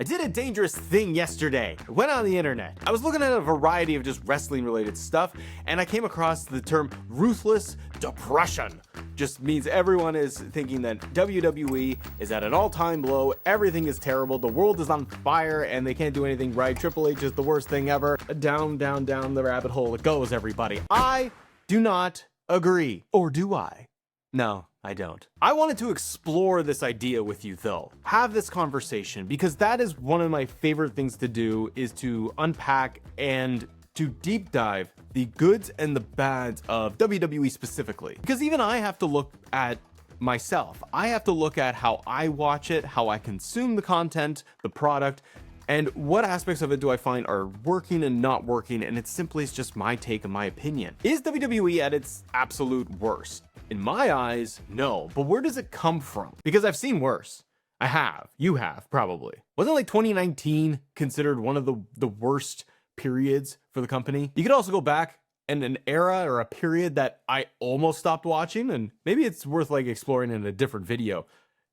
I did a dangerous thing yesterday. I went on the internet. I was looking at a variety of just wrestling related stuff, and I came across the term Ruthless Depression. Just means everyone is thinking that WWE is at an all-time low, everything is terrible, the world is on fire, and they can't do anything right. Triple H is the worst thing ever. Down, down, down the rabbit hole it goes, everybody. I do not agree. Or do I? No, I don't. I wanted to explore this idea with you though. Have this conversation because that is one of my favorite things to do, is to unpack and to deep dive the goods and the bads of WWE specifically. Because even I have to look at myself. I have to look at how I watch it, how I consume the content, the product, and what aspects of it do I find are working and not working, and it's simply just my take and my opinion. Is WWE at its absolute worst? In my eyes, no. But where does it come from? Because I've seen worse. I have. You have, probably. Wasn't like 2019 considered one of the worst periods for the company? You could also go back in an era or a period that I almost stopped watching, and maybe it's worth like exploring in a different video.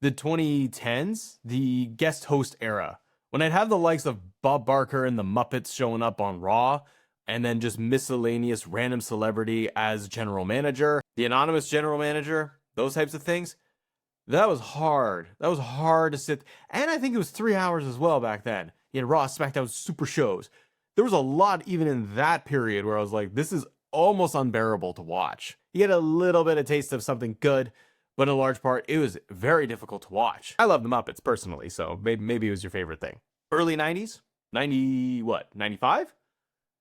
The 2010s, the guest host era, when I'd have the likes of Bob Barker and the Muppets showing up on Raw, and then just miscellaneous random celebrity as general manager, the anonymous general manager, those types of things. That was hard. That was hard to sit. And I think it was 3 hours as well back then. You had Raw, SmackDown, Super shows. There was a lot even in that period where I was like, this is almost unbearable to watch. You get a little bit of taste of something good, but in a large part, it was very difficult to watch. I love the Muppets personally, so maybe it was your favorite thing. Early 90s? 95?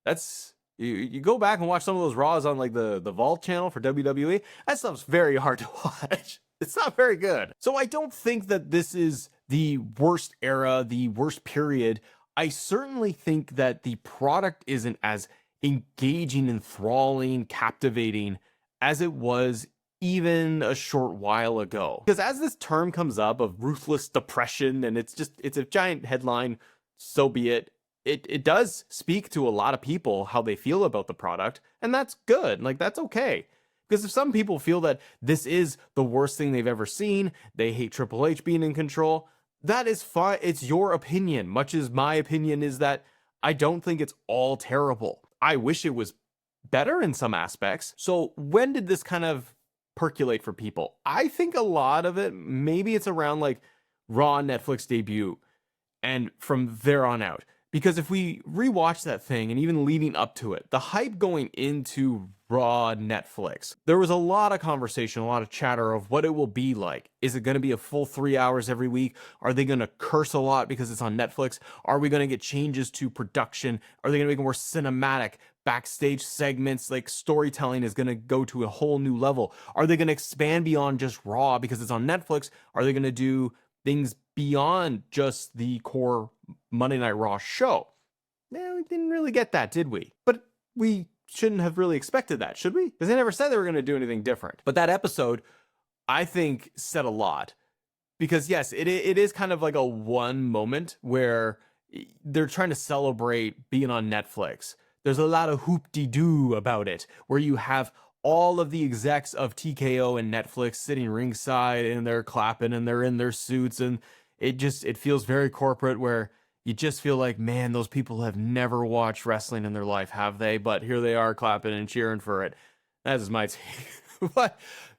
That's, you go back and watch some of those Raws on like the Vault channel for WWE. That stuff's very hard to watch. It's not very good. So I don't think that this is the worst era, the worst period. I certainly think that the product isn't as engaging, enthralling, captivating as it was even a short while ago. Because as this term comes up of ruthless depression, and it's a giant headline, so be it. It does speak to a lot of people how they feel about the product, and that's good. Like, that's okay. Because if some people feel that this is the worst thing they've ever seen, they hate Triple H being in control, that is fine. It's your opinion, much as my opinion is that I don't think it's all terrible. I wish it was better in some aspects. So when did this kind of percolate for people? I think a lot of it, maybe it's around like Raw Netflix debut and from there on out. Because if we rewatch that thing and even leading up to it, the hype going into Raw Netflix, there was a lot of conversation, a lot of chatter of what it will be like. Is it going to be a full 3 hours every week? Are they going to curse a lot because it's on Netflix? Are we going to get changes to production? Are they going to make it more cinematic? Backstage segments, like storytelling is going to go to a whole new level. Are they going to expand beyond just Raw because it's on Netflix? Are they going to do things beyond just the core Monday Night Raw show? We didn't really get that, did we? But we shouldn't have really expected that, should we? Because they never said they were going to do anything different. But that episode, I think, said a lot. Because yes, it is kind of like a one moment where they're trying to celebrate being on Netflix. There's a lot of hoop-de-doo about it, where you have all of the execs of TKO and Netflix sitting ringside and they're clapping and they're in their suits, and it feels very corporate, where you just feel like, man, those people have never watched wrestling in their life, have they? But here they are clapping and cheering for it. That is my take. But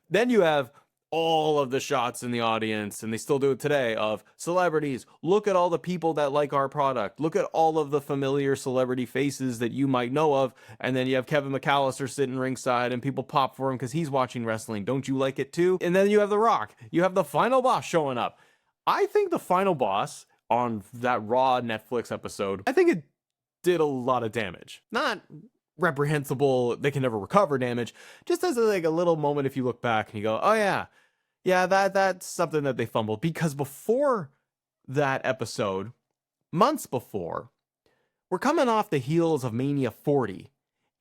then you have all of the shots in the audience, and they still do it today, of celebrities. Look at all the people that like our product. Look at all of the familiar celebrity faces that you might know of. And then you have Kevin McAllister sitting ringside and people pop for him because he's watching wrestling. Don't you like it too? And then you have The Rock. You have the final boss showing up. I think the final boss on that Raw Netflix episode, I think it did a lot of damage. Not reprehensible, they can never recover damage, just as like a little moment if you look back and you go, oh yeah, that's something that they fumbled. Because before that episode, months before, we're coming off the heels of Mania 40,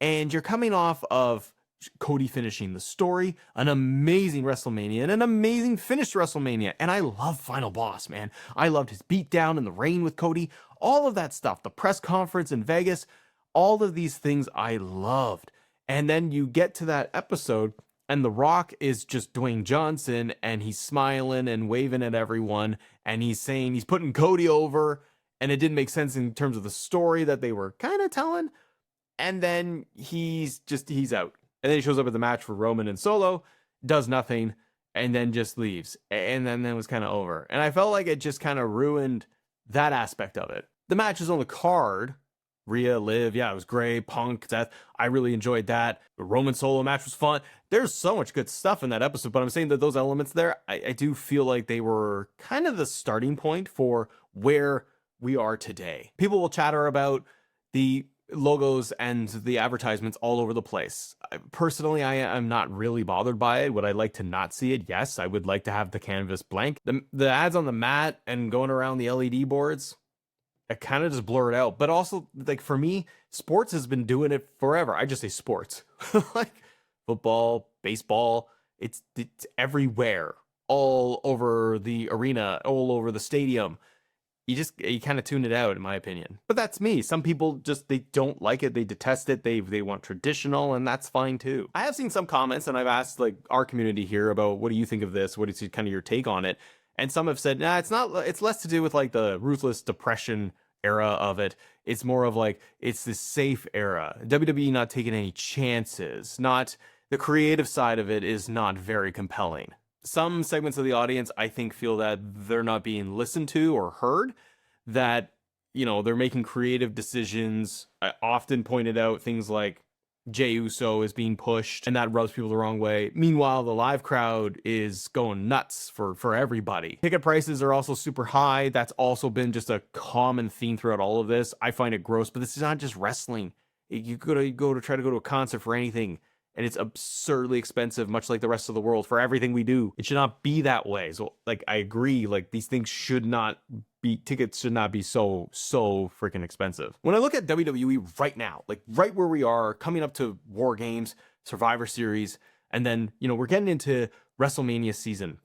and you're coming off of Cody finishing the story, an amazing WrestleMania, and an amazing finish to WrestleMania. And I love Final Boss, man. I loved his beatdown in the ring with Cody, all of that stuff, the press conference in Vegas, all of these things I loved. And then you get to that episode, and The Rock is just Dwayne Johnson, and he's smiling and waving at everyone, and he's saying he's putting Cody over, and it didn't make sense in terms of the story that they were kind of telling. And then he's out. And then he shows up at the match for Roman and Solo, does nothing, and then just leaves. And then it was kind of over. And I felt like it just kind of ruined that aspect of it. The matches on the card, Rhea, Liv, yeah, it was great. Punk, Death, I really enjoyed that. The Roman Solo match was fun. There's so much good stuff in that episode, but I'm saying that those elements there, I do feel like they were kind of the starting point for where we are today. People will chatter about the logos and the advertisements all over the place. Personally, I am not really bothered by it. Would I like to not see it? Yes, I would like to have the canvas blank. The ads on the mat and going around the LED boards, I kind of just blur it out. But also, like, for me, sports has been doing it forever. I just say sports. Like football, baseball, it's everywhere, all over the arena, all over the stadium. You kind of tune it out, in my opinion. But that's me. Some people just, they don't like it. They detest it. They want traditional, and that's fine too. I have seen some comments, and I've asked like our community here about, what do you think of this? What is kind of your take on it? And some have said, nah, it's not. It's less to do with like the Ruthless Depression era of it. It's more of like, it's this safe era. WWE not taking any chances. Not, the creative side of it is not very compelling. Some segments of the audience, I think, feel that they're not being listened to or heard, that, you know, they're making creative decisions. I often pointed out things like Jey Uso is being pushed, and that rubs people the wrong way. Meanwhile, the live crowd is going nuts for everybody. Ticket prices are also super high. That's also been just a common theme throughout all of this. I find it gross, but this is not just wrestling. You go to try to go to a concert for anything, and it's absurdly expensive, much like the rest of the world, for everything we do. It should not be that way. So, like, I agree, like, these things should not be, tickets should not be so freaking expensive. When I look at WWE right now, like, right where we are, coming up to War Games, Survivor Series, and then, you know, we're getting into WrestleMania season.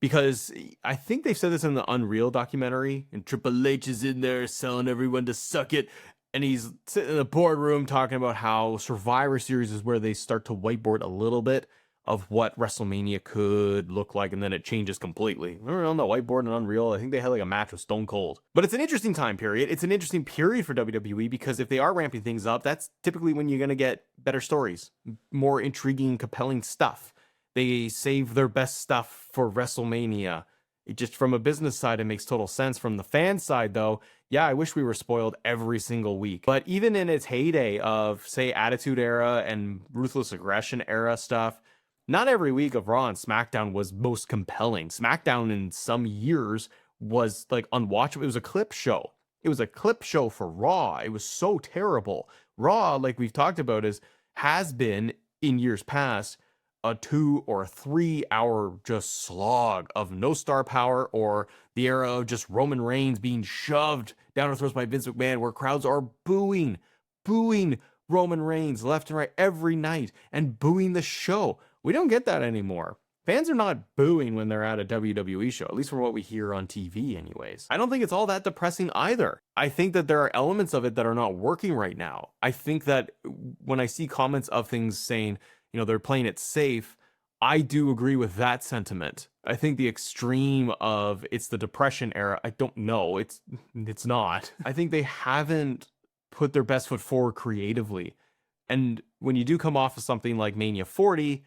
Because I think they've said this in the Unreal documentary, and Triple H is in there selling everyone to suck it. And he's sitting in the boardroom talking about how Survivor Series is where they start to whiteboard a little bit of what WrestleMania could look like, and then it changes completely. I don't know, on the whiteboard and Unreal, I think they had like a match with Stone Cold. But it's an interesting time period. It's an interesting period for WWE, because if they are ramping things up, that's typically when you're going to get better stories, more intriguing, compelling stuff. They save their best stuff for WrestleMania. It just, from a business side, it makes total sense. From the fan side, though, yeah, I wish we were spoiled every single week. But even in its heyday of, say, Attitude Era and Ruthless Aggression Era stuff, not every week of Raw and SmackDown was most compelling. SmackDown in some years was like unwatchable. It was a clip show. It was a clip show for Raw. It was so terrible. Raw, like we've talked about, has been in years past a 2 or 3 hour just slog of no star power, or the era of just Roman Reigns being shoved down our throats by Vince McMahon, where crowds are booing Roman Reigns left and right every night and booing the show. We don't get that anymore. Fans are not booing when they're at a WWE show, at least from what we hear on TV anyways. I don't think it's all that depressing either. I think that there are elements of it that are not working right now. I think that when I see comments of things saying, you know, they're playing it safe, I do agree with that sentiment. I think the extreme of it's the Depression era, I don't know. It's not. I think they haven't put their best foot forward creatively. And when you do come off of something like Mania 40,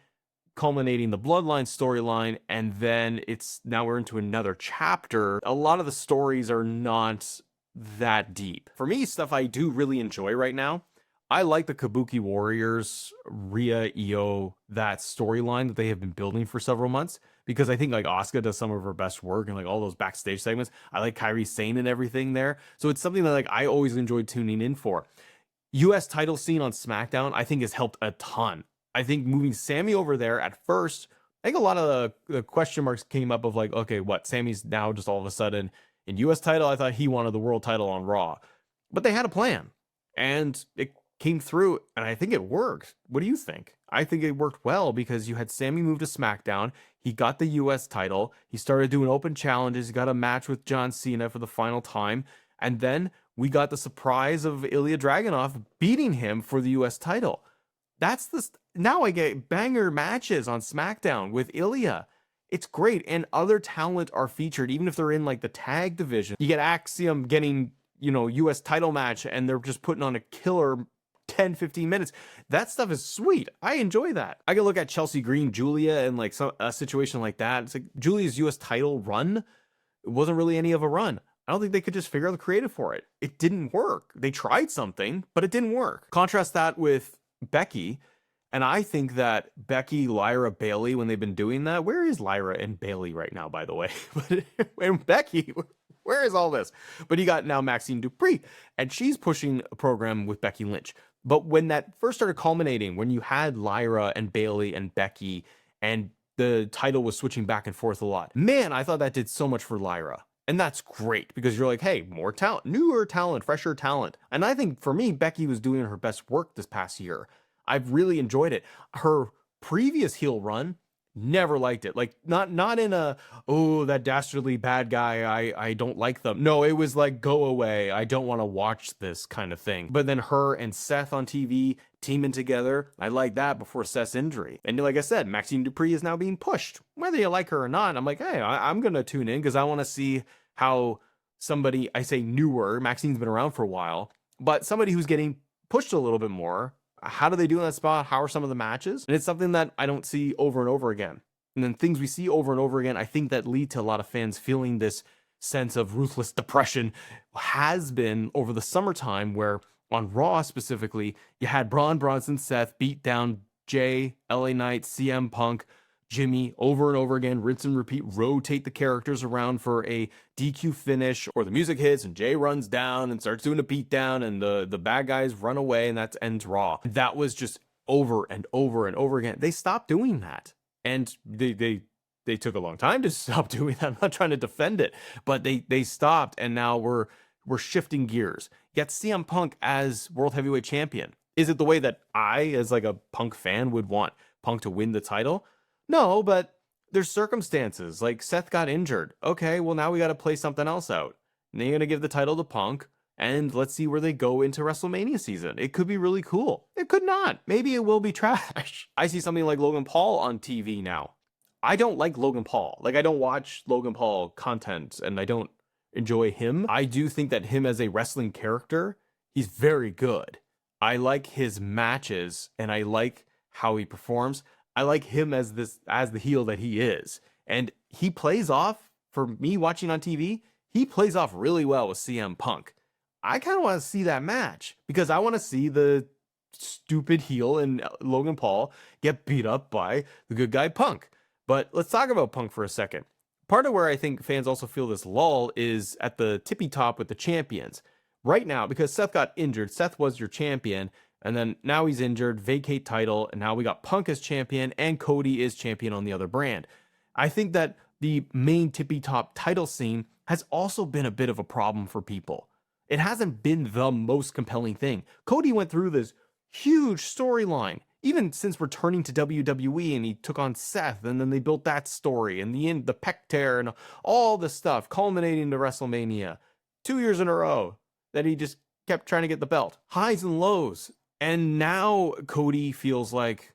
culminating the Bloodline storyline, and then now we're into another chapter, a lot of the stories are not that deep. For me, stuff I do really enjoy right now, I like the Kabuki Warriors, Rhea, Io, that storyline that they have been building for several months, because I think like Asuka does some of her best work and like all those backstage segments. I like Kairi Sane and everything there. So it's something that like I always enjoyed tuning in for. US title scene on SmackDown, I think has helped a ton. I think moving Sammy over there at first, I think a lot of the question marks came up of like, okay, what? Sammy's now just all of a sudden in US title? I thought he wanted the world title on Raw. But they had a plan, and it came through, and I think it worked. What do you think? I think it worked well, because you had Sammy move to SmackDown. He got the US title. He started doing open challenges. He got a match with John Cena for the final time. And then we got the surprise of Ilya Dragunov beating him for the US title. Now I get banger matches on SmackDown with Ilya. It's great. And other talent are featured, even if they're in like the tag division. You get Axiom getting US title match and they're just putting on a killer 10, 15 minutes. That stuff is sweet. I enjoy that. I can look at Chelsea Green, Julia, and like a situation like that. It's like Julia's US title run, it wasn't really any of a run. I don't think they could just figure out the creative for it. It didn't work. They tried something, but it didn't work. Contrast that with Becky. And I think that Becky, Lyra, Bailey, when they've been doing that, where is Lyra and Bailey right now, by the way? And Becky, where is all this? But you got now Maxine Dupree, and she's pushing a program with Becky Lynch. But when that first started culminating, when you had Lyra and Bailey and Becky, and the title was switching back and forth a lot, man, I thought that did so much for Lyra. And that's great because you're like, hey, more talent, newer talent, fresher talent. And I think for me, Becky was doing her best work this past year. I've really enjoyed it. Her previous heel run, never liked it. Like not in a, oh, that dastardly bad guy, I don't like them. No, it was like, go away, I don't want to watch this kind of thing. But then her and Seth on TV teaming together, I like that before Seth's injury. And like I said, Maxine Dupree is now being pushed. Whether you like her or not, I'm like, hey, I'm going to tune in because I want to see how somebody, I say newer, Maxine's been around for a while, but somebody who's getting pushed a little bit more, how do they do in that spot? How are some of the matches? And it's something that I don't see over and over again. And then things we see over and over again, I think that lead to a lot of fans feeling this sense of ruthless depression has been over the summertime, where on Raw specifically, you had Braun, Bronson, Seth beat down Jay, LA Knight, CM Punk, Jimmy over and over again, rinse and repeat, rotate the characters around for a DQ finish, or the music hits and Jay runs down and starts doing a beatdown and the bad guys run away, and that ends Raw. That was just over and over and over again. They stopped doing that. And they took a long time to stop doing that. I'm not trying to defend it, but they stopped, and now we're shifting gears. You got CM Punk as World Heavyweight Champion. Is it the way that I, as like a Punk fan, would want Punk to win the title? No, but there's circumstances. Like Seth got injured. Okay, well now we got to play something else out. And then you're going to give the title to Punk, and let's see where they go into WrestleMania season. It could be really cool. It could not. Maybe it will be trash. I see something like Logan Paul on TV now. I don't like Logan Paul. Like, I don't watch Logan Paul content, and I don't enjoy him. I do think that him as a wrestling character, he's very good. I like his matches, and I like how he performs. I like him as the heel that he is. And he plays off, for me watching on TV, he plays off really well with CM Punk. I kind of want to see that match because I want to see the stupid heel and Logan Paul get beat up by the good guy Punk. But let's talk about Punk for a second. Part of where I think fans also feel this lull is at the tippy top with the champions. Right now, because Seth got injured, Seth was your champion, and then now he's injured, vacate title, and now we got Punk as champion, and Cody is champion on the other brand. I think that the main tippy top title scene has also been a bit of a problem for people. It hasn't been the most compelling thing. Cody went through this huge storyline, even since returning to WWE, and he took on Seth, and then they built that story, and the pec tear, and all this stuff, culminating to WrestleMania. 2 years in a row that he just kept trying to get the belt. Highs and lows. And now Cody feels like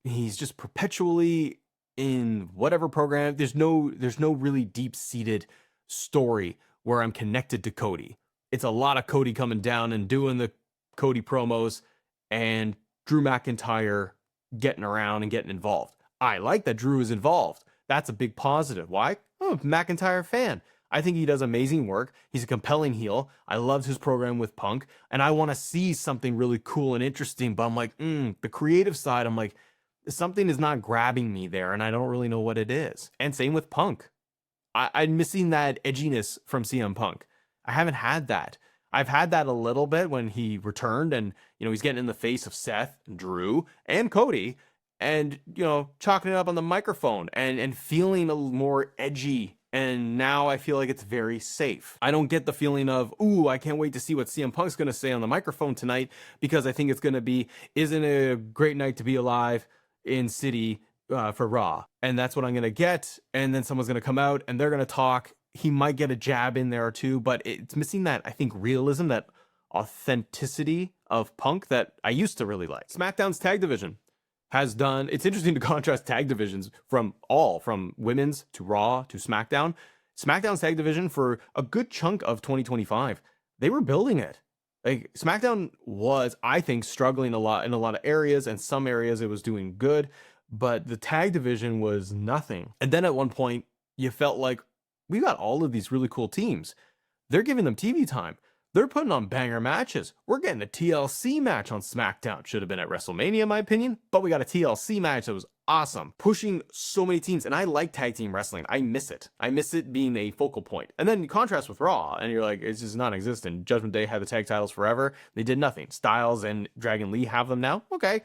he's just perpetually in whatever program. There's no really deep-seated story where I'm connected to Cody. It's a lot of Cody coming down and doing the Cody promos, and Drew McIntyre getting around and getting involved. I like that Drew is involved. That's a big positive. Why? I'm a McIntyre fan. I think he does amazing work. He's a compelling heel. I loved his program with Punk, and I want to see something really cool and interesting, but I'm like, the creative side, I'm like, something is not grabbing me there, and I don't really know what it is. And same with Punk. I'm missing that edginess from CM Punk. I haven't had that. I've had that a little bit when he returned, and he's getting in the face of Seth and Drew and Cody, and chalking it up on the microphone and feeling a little more edgy. And now I feel like it's very safe. I don't get the feeling of, ooh, I can't wait to see what CM Punk's going to say on the microphone tonight, because I think it's going to be, isn't it a great night to be alive in City for Raw? And that's what I'm going to get. And then someone's going to come out and they're going to talk. He might get a jab in there too, but it's missing that, I think, realism, that authenticity of Punk that I used to really like. SmackDown's tag division has done, it's interesting to contrast tag divisions from women's to Raw to SmackDown. SmackDown's tag division for a good chunk of 2025 they were building it. Like SmackDown was, I think, struggling a lot in a lot of areas, and some areas it was doing good, but the tag division was nothing. And then at one point, you felt like we got all of these really cool teams. They're giving them TV time. They're putting on banger matches. We're getting a TLC match on SmackDown. Should have been at WrestleMania, in my opinion, but we got a TLC match that was awesome. Pushing so many teams, and I like tag team wrestling. I miss it. I miss it being a focal point. And then you contrast with Raw, and you're like, it's just non-existent. Judgment Day had the tag titles forever. They did nothing. Styles and Dragon Lee have them now. Okay,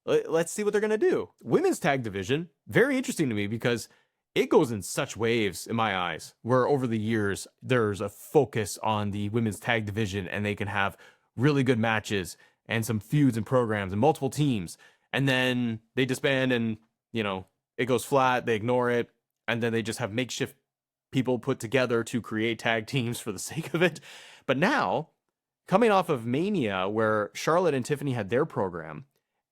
let's see what they're going to do. Women's tag division, very interesting to me because it goes in such waves in my eyes, where over the years, there's a focus on the women's tag division and they can have really good matches and some feuds and programs and multiple teams. And then they disband and, you know, it goes flat, they ignore it. And then they just have makeshift people put together to create tag teams for the sake of it. But now, coming off of Mania, where Charlotte and Tiffany had their program,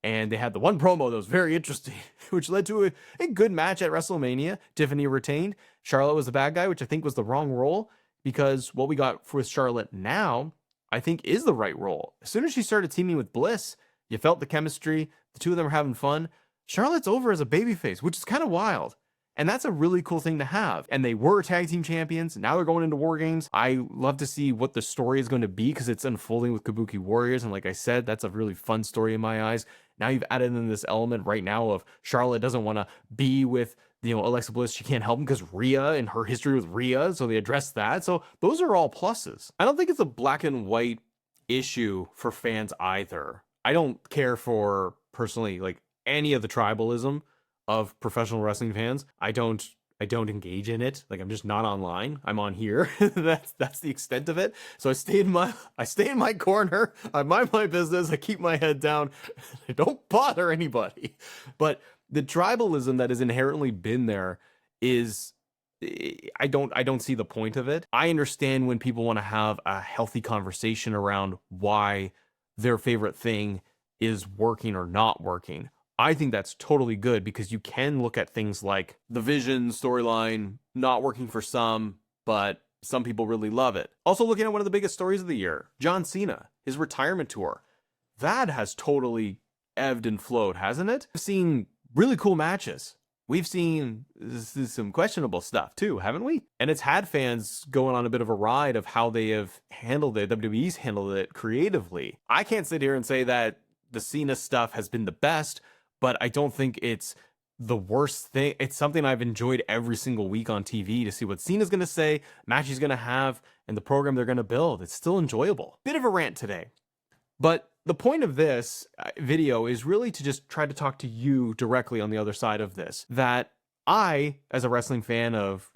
and they had the one promo that was very interesting, which led to a good match at WrestleMania. Tiffany retained. Charlotte was the bad guy, which I think was the wrong role, because what we got with Charlotte now, I think, is the right role. As soon as she started teaming with Bliss, you felt the chemistry. The two of them were having fun. Charlotte's over as a babyface, which is kind of wild. And that's a really cool thing to have. And they were tag team champions. Now they're going into War Games. I love to see what the story is going to be because it's unfolding with Kabuki Warriors. And like I said, that's a really fun story in my eyes. Now you've added in this element right now of Charlotte doesn't want to be with, you know, Alexa Bliss. She can't help him because Rhea and her history with Rhea. So they address that. So those are all pluses. I don't think it's a black and white issue for fans either. I don't care for, personally, like any of the tribalism of professional wrestling fans. I don't engage in it. Like, I'm just not online. I'm on here. that's the extent of it. So I stay in my corner. I mind my business. I keep my head down. I don't bother anybody. But the tribalism that has inherently been there is, I don't see the point of it. I understand when people want to have a healthy conversation around why their favorite thing is working or not working. I think that's totally good because you can look at things like the Vision storyline not working for some, but some people really love it. Also looking at one of the biggest stories of the year, John Cena, his retirement tour. That has totally ebbed and flowed, hasn't it? We've seen really cool matches. We've seen some questionable stuff too, haven't we? And it's had fans going on a bit of a ride of how they have handled it. WWE's handled it creatively. I can't sit here and say that the Cena stuff has been the best, but I don't think it's the worst thing. It's something I've enjoyed every single week on TV to see what Cena's going to say, match he's going to have, and the program they're going to build. It's still enjoyable. Bit of a rant today. But the point of this video is really to just try to talk to you directly on the other side of this. That I, as a wrestling fan of,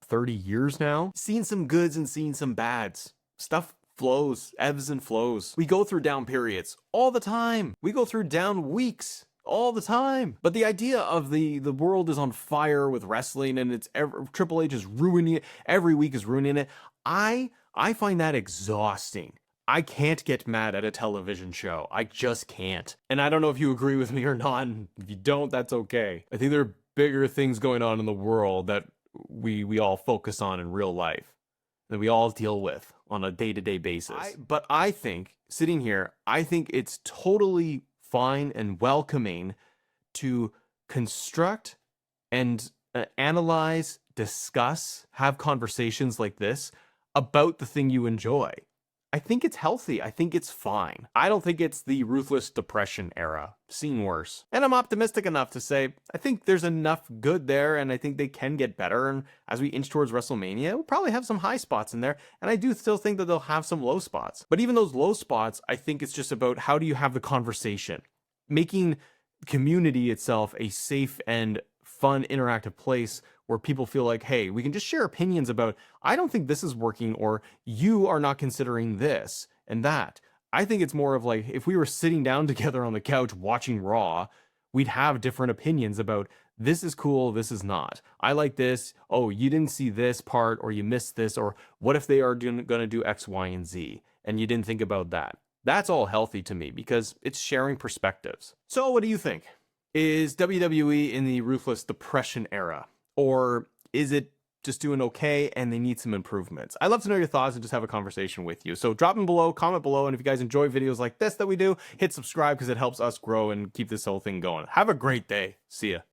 30 years now, seen some goods and seen some bads. Stuff flows, ebbs and flows. We go through down periods all the time. We go through down weeks all the time. But the idea of the world is on fire with wrestling and it's Triple H is ruining it. Every week is ruining it. I find that exhausting. I can't get mad at a television show. I just can't. And I don't know if you agree with me or not. And if you don't, that's okay. I think there are bigger things going on in the world that we all focus on in real life, that we all deal with on a day-to-day basis. But I think, sitting here, I think it's totally fine and welcoming to construct and analyze, discuss, have conversations like this about the thing you enjoy. I think it's healthy. I think it's fine. I don't think it's the Ruthless Depression era. Seen worse. And I'm optimistic enough to say, I think there's enough good there, and I think they can get better. And as we inch towards WrestleMania, we'll probably have some high spots in there. And I do still think that they'll have some low spots. But even those low spots, I think it's just about how do you have the conversation? Making community itself a safe and fun, interactive place where people feel like, hey, we can just share opinions about, I don't think this is working, or you are not considering this and that. I think it's more of like, if we were sitting down together on the couch watching Raw, we'd have different opinions about, this is cool, this is not. I like this, oh, you didn't see this part, or you missed this, or what if they are going to do X, Y, and Z, and you didn't think about that. That's all healthy to me, because it's sharing perspectives. So what do you think? Is WWE in the Ruthless Depression era? Or is it just doing okay and they need some improvements. I'd love to know your thoughts and just have a conversation with you. So drop them below, comment below, and if you guys enjoy videos like this that we do, hit subscribe because it helps us grow and keep this whole thing going. Have a great day. See ya.